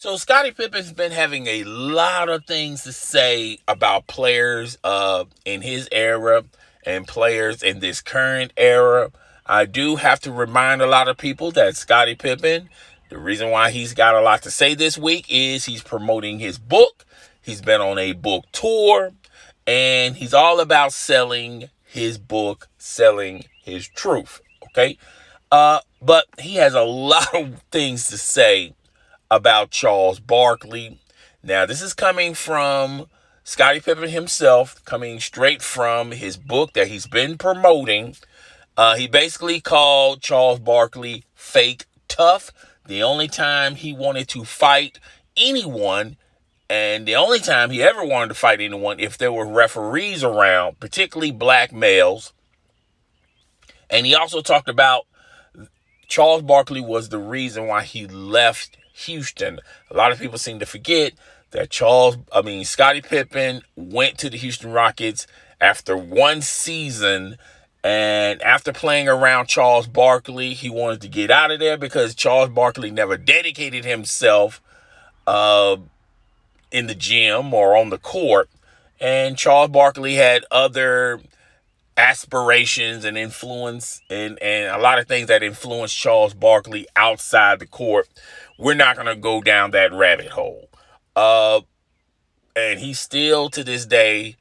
So Scottie Pippen's been having a lot of things to say about players in his era and players in this current era. I do have to remind a lot of people that Scottie Pippen, the reason why he's got a lot to say this week is he's promoting his book. He's been on a book tour, and he's all about selling his book, selling his truth. Okay? But he has a lot of things to say about Charles Barkley. Now, this is coming from Scottie Pippen himself, coming straight from his book that he's been promoting. He basically called Charles Barkley fake tough. The only time he wanted to fight anyone, and the only time he ever wanted to fight anyone, if there were referees around, particularly black males. And he also talked about Charles Barkley was the reason why he left Houston. A lot of people seem to forget that Scottie Pippen went to the Houston Rockets after one season, and after playing around Charles Barkley, he wanted to get out of there because Charles Barkley never dedicated himself in the gym or on the court, and Charles Barkley had other aspirations and influence and a lot of things that influenced Charles Barkley outside the court. We're not going to go down that rabbit hole. And he still to this day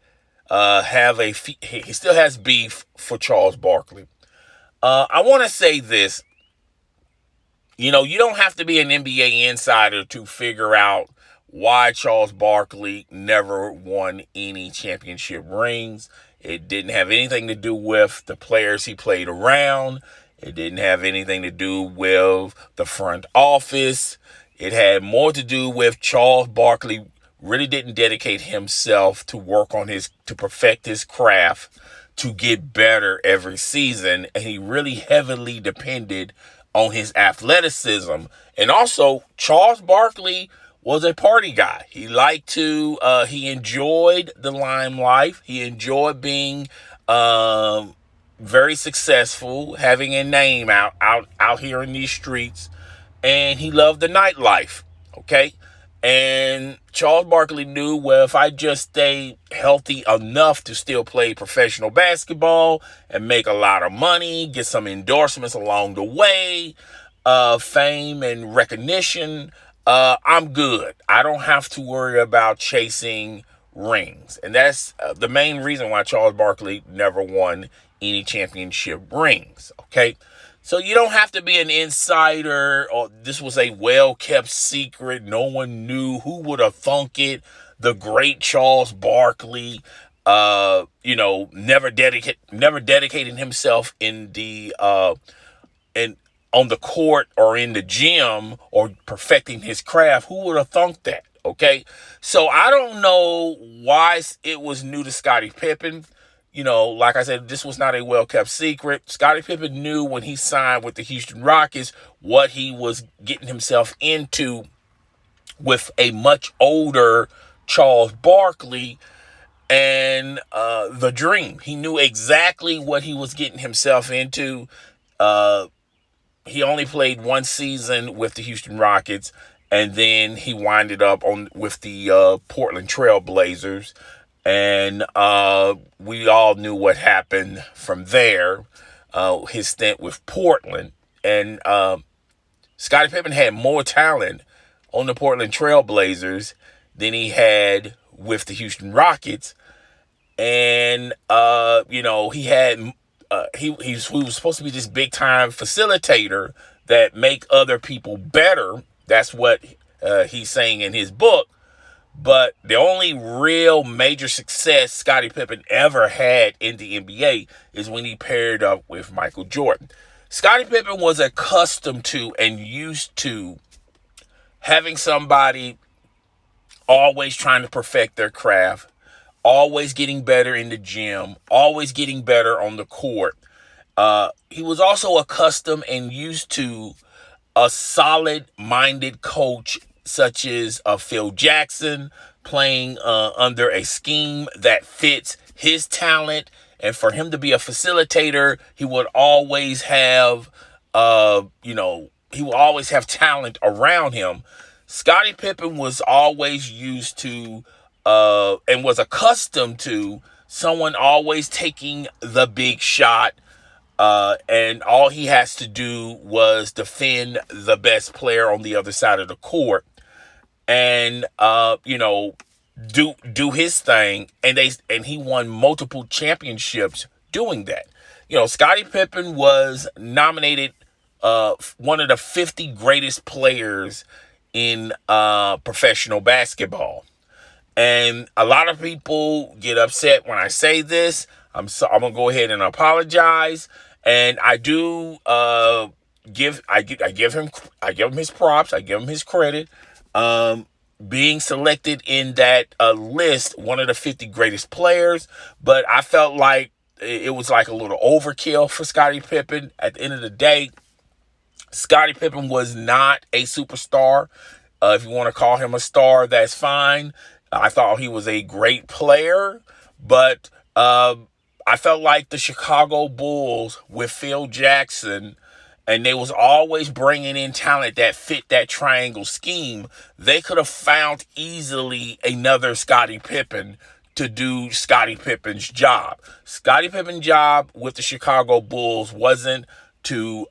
he still has beef for Charles Barkley. I want to say this. You don't have to be an NBA insider to figure out why Charles Barkley never won any championship rings. It didn't have anything to do with the players he played around. It didn't have anything to do with the front office. It had more to do with Charles Barkley really didn't dedicate himself to to perfect his craft, to get better every season. And he really heavily depended on his athleticism. And also, Charles Barkley was a party guy. He he enjoyed the limelight. He enjoyed being very successful, having a name out here in these streets, and he loved the nightlife. Okay, and Charles Barkley knew, well, if I just stay healthy enough to still play professional basketball and make a lot of money, get some endorsements along the way, fame and recognition, I'm good. I don't have to worry about chasing rings. And that's the main reason why Charles Barkley never won any championship rings. Okay. So you don't have to be an insider, or this was a well-kept secret. No one knew. Who would have thunk it? The great Charles Barkley, never dedicating himself on the court or in the gym or perfecting his craft. Who would have thunk that? Okay. So I don't know why it was new to Scottie Pippen. Like I said, this was not a well-kept secret. Scottie Pippen knew when he signed with the Houston Rockets what he was getting himself into with a much older Charles Barkley and the dream. He knew exactly what he was getting himself into. He only played one season with the Houston Rockets, and then he winded up with the Portland Trail Blazers. And we all knew what happened from there, his stint with Portland. And Scottie Pippen had more talent on the Portland Trail Blazers than he had with the Houston Rockets. And, he was supposed to be this big-time facilitator that make other people better. That's what he's saying in his book. But the only real major success Scottie Pippen ever had in the NBA is when he paired up with Michael Jordan. Scottie Pippen was accustomed to and used to having somebody always trying to perfect their craft, always getting better in the gym, always getting better on the court. He was also accustomed and used to a solid-minded coach such as Phil Jackson, playing under a scheme that fits his talent. And for him to be a facilitator, he would always have, talent around him. Scottie Pippen was always used to and was accustomed to someone always taking the big shot, and all he has to do was defend the best player on the other side of the court, and do his thing, and he won multiple championships doing that. Scottie Pippen was nominated one of the 50 greatest players in professional basketball. And a lot of people get upset when I say this. I'm gonna go ahead and apologize. And I do give him his props. I give him his credit. Being selected in that list, one of the 50 greatest players. But I felt like it was like a little overkill for Scottie Pippen. At the end of the day, Scottie Pippen was not a superstar. If you want to call him a star, that's fine. I thought he was a great player, but I felt like the Chicago Bulls with Phil Jackson, and they was always bringing in talent that fit that triangle scheme. They could have found easily another Scottie Pippen to do Scottie Pippen's job. Scottie Pippen's job with the Chicago Bulls wasn't to,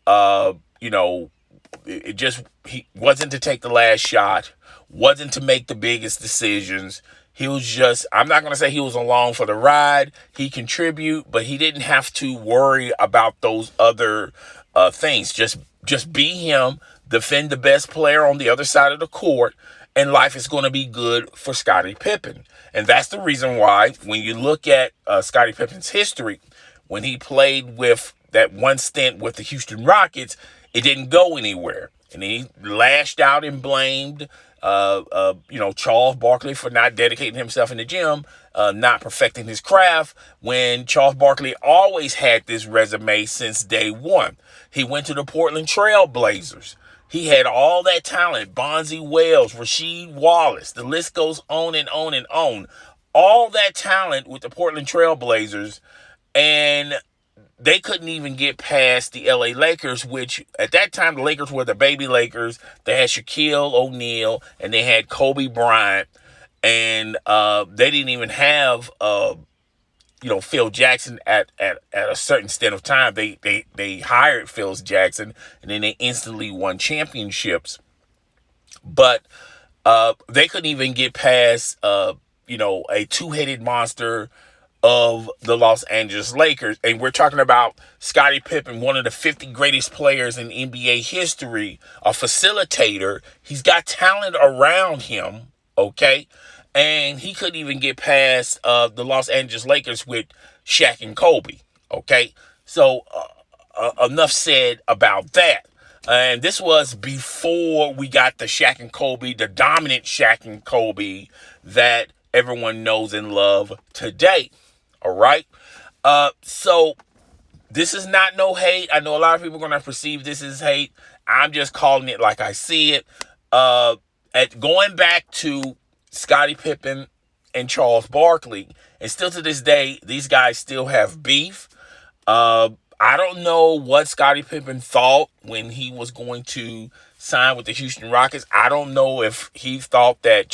he wasn't to take the last shot, wasn't to make the biggest decisions. He was just, I'm not going to say he was along for the ride. He contribute, but he didn't have to worry about those other things. Just be him, defend the best player on the other side of the court, and life is going to be good for Scottie Pippen. And that's the reason why when you look at Scottie Pippen's history, when he played with that one stint with the Houston Rockets, it didn't go anywhere. And he lashed out and blamed, Charles Barkley for not dedicating himself in the gym, not perfecting his craft, when Charles Barkley always had this resume since day one. He went to the Portland Trail Blazers. He had all that talent, Bonzi Wells, Rasheed Wallace, the list goes on and on and on. All that talent with the Portland Trail Blazers, and they couldn't even get past the LA Lakers, which at that time the Lakers were the baby Lakers. They had Shaquille O'Neal and they had Kobe Bryant, and they didn't even have Phil Jackson at a certain stint of time. They hired Phil Jackson, and then they instantly won championships. But they couldn't even get past a two-headed monster of the Los Angeles Lakers. And we're talking about Scottie Pippen, one of the 50 greatest players in NBA history, a facilitator. He's got talent around him, okay? And he couldn't even get past the Los Angeles Lakers with Shaq and Kobe, okay? So enough said about that. And this was before we got the Shaq and Kobe, the dominant Shaq and Kobe that everyone knows and love today. All right. So this is not no hate. I know a lot of people are going to perceive this as hate. I'm just calling it like I see it. At going back to Scottie Pippen and Charles Barkley, and still to this day, these guys still have beef. I don't know what Scottie Pippen thought when he was going to sign with the Houston Rockets. I don't know if he thought that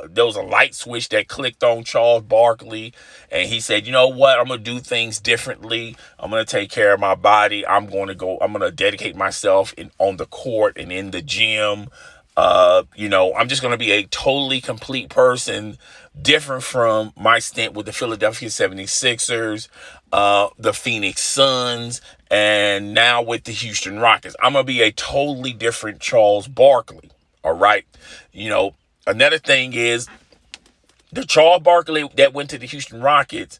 there was a light switch that clicked on Charles Barkley, and he said, you know what, I'm going to do things differently. I'm going to take care of my body. I'm going to dedicate myself on the court and in the gym. I'm just going to be a totally complete person, different from my stint with the Philadelphia 76ers, the Phoenix Suns, and now with the Houston Rockets. I'm going to be a totally different Charles Barkley. All right. Another thing is the Charles Barkley that went to the Houston Rockets,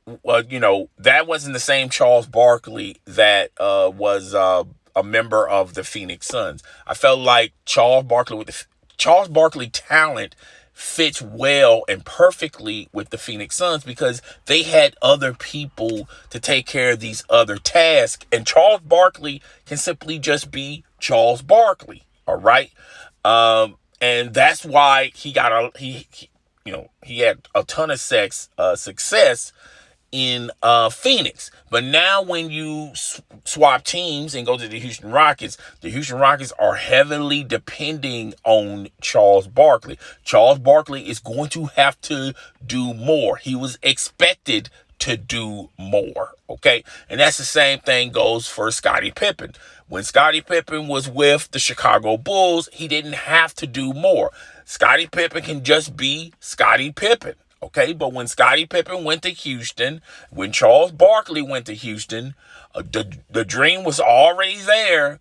that wasn't the same Charles Barkley that was a member of the Phoenix Suns. I felt like Charles Barkley talent fits well and perfectly with the Phoenix Suns because they had other people to take care of these other tasks, and Charles Barkley can simply just be Charles Barkley. All right. And that's why he got he had a ton of success in Phoenix. But now when you swap teams and go to the Houston Rockets are heavily depending on Charles Barkley. Charles Barkley is going to have to do more. He was expected to do more, okay? And that's the same thing goes for Scottie Pippen. When Scottie Pippen was with the Chicago Bulls, he didn't have to do more. Scottie Pippen can just be Scottie Pippen, okay? But when Scottie Pippen went to Houston, when Charles Barkley went to Houston, the dream was already there.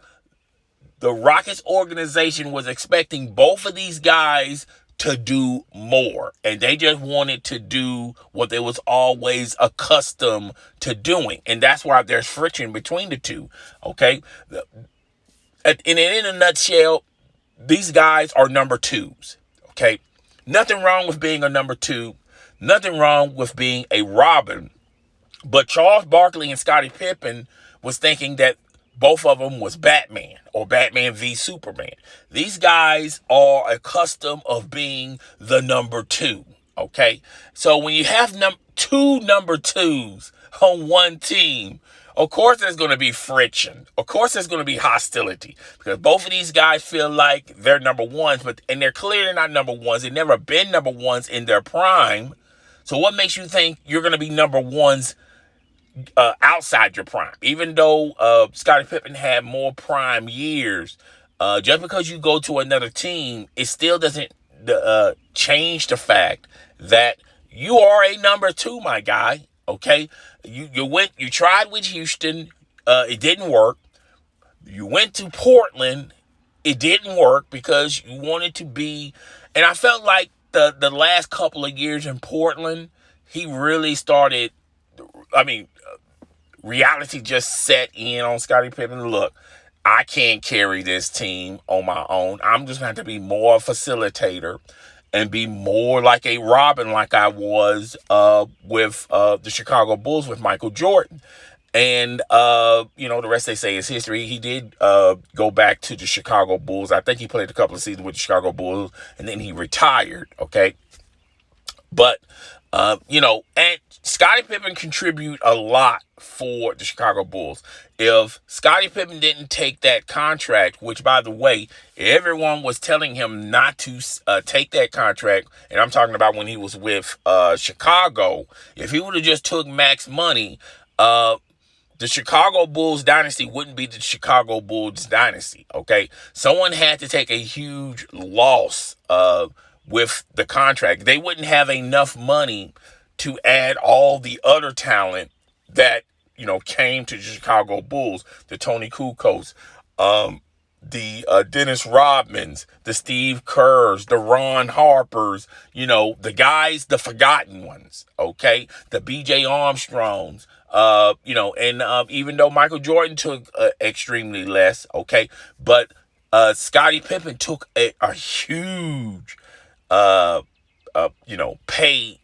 The Rockets organization was expecting both of these guys to do more, and they just wanted to do what they was always accustomed to doing, and that's why there's friction between the two, okay? In a nutshell, these guys are number twos, okay? Nothing wrong with being a number two, nothing wrong with being a Robin, but Charles Barkley and Scottie Pippen was thinking that both of them was Batman or Batman v Superman. These guys are accustomed of being the number two, okay? So when you have two number twos on one team, of course there's going to be friction. Of course there's going to be hostility because both of these guys feel like they're number ones, and they're clearly not number ones. They've never been number ones in their prime. So what makes you think you're going to be number ones outside your prime? Even though Scottie Pippen had more prime years, just because you go to another team, it still doesn't change the fact that you are a number two, my guy. Okay, you tried with Houston, it didn't work. You went to Portland, it didn't work because you wanted to be. And I felt like the last couple of years in Portland, he really started. I mean, reality just set in on Scottie Pippen. Look, I can't carry this team on my own. I'm just going to have to be more a facilitator and be more like a Robin like I was with the Chicago Bulls with Michael Jordan. And, the rest they say is history. He did go back to the Chicago Bulls. I think he played a couple of seasons with the Chicago Bulls, and then he retired, okay? But, and Scottie Pippen contribute a lot for the Chicago Bulls. If Scottie Pippen didn't take that contract, which, by the way, everyone was telling him not to take that contract, and I'm talking about when he was with Chicago, if he would have just took max money, the Chicago Bulls dynasty wouldn't be the Chicago Bulls dynasty, okay? Someone had to take a huge loss with the contract. They wouldn't have enough money to add all the other talent that, came to the Chicago Bulls, the Tony Kukos, the Dennis Rodmans, the Steve Kerrs, the Ron Harpers, the guys, the forgotten ones, okay? The B.J. Armstrongs, even though Michael Jordan took extremely less, okay? But Scottie Pippen took a huge pay,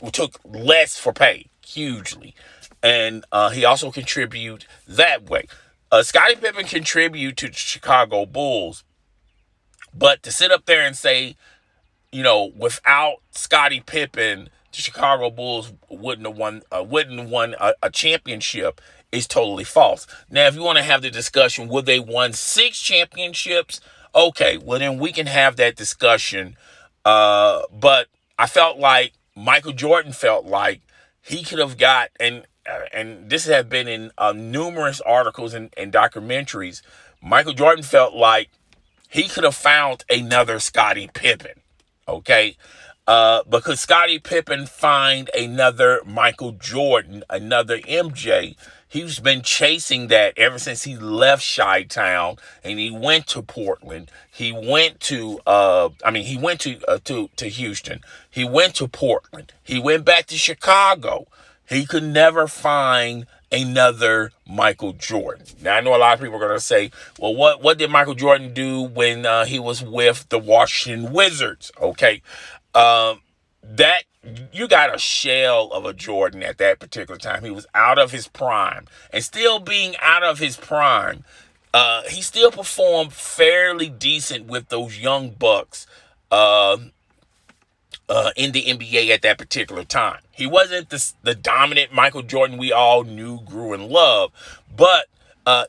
we took less for pay, hugely. And he also contribute that way. Scottie Pippen contribute to the Chicago Bulls, but to sit up there and say, without Scottie Pippen, the Chicago Bulls wouldn't have won a championship is totally false. Now, if you want to have the discussion, would they won 6 championships? Okay, well then we can have that discussion. But I felt like Michael Jordan felt like he could have got, and this has been in numerous articles and documentaries, Michael Jordan felt like he could have found another Scottie Pippen, okay? Because Scottie Pippen find another Michael Jordan, another MJ. He's been chasing that ever since he left Chi-Town and he went to Portland. He went to to Houston. He went to Portland. He went back to Chicago. He could never find another Michael Jordan. Now, I know a lot of people are going to say, well, what did Michael Jordan do when he was with the Washington Wizards? Okay. That you got a shell of a Jordan at that particular time. He was out of his prime, and still being out of his prime, he still performed fairly decent with those young bucks in the NBA at that particular time. He wasn't the dominant Michael Jordan we all knew, grew, and loved, but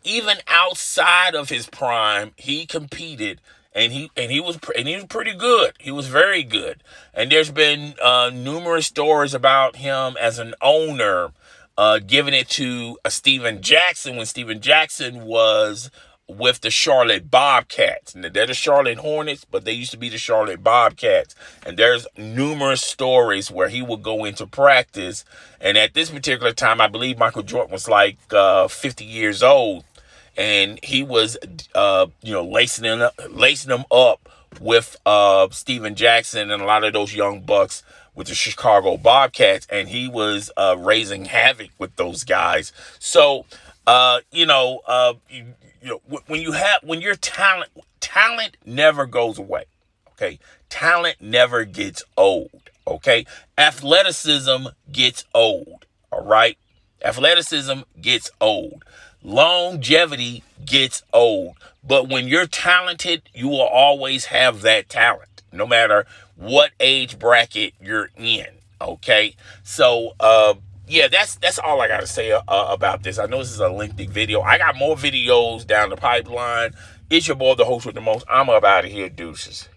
even outside of his prime, he competed, and he was pretty good. He was very good, and there's been numerous stories about him as an owner, giving it to Steven Jackson when Steven Jackson was with the Charlotte Bobcats. And they're the Charlotte Hornets, but they used to be the Charlotte Bobcats. And there's numerous stories where he would go into practice. And at this particular time, I believe Michael Jordan was like 50 years old. And he was, lacing them up with Steven Jackson and a lot of those young bucks with the Chicago Bobcats. And he was raising havoc with those guys. So, when you're talent never goes away. Okay. Talent never gets old. Okay. Athleticism gets old. All right. Athleticism gets old. Longevity gets old. But when you're talented, you will always have that talent, no matter what age bracket you're in. Okay. So, that's all I got to say about this. I know this is a lengthy video. I got more videos down the pipeline. It's your boy, the host with the most. I'm up out of here, deuces.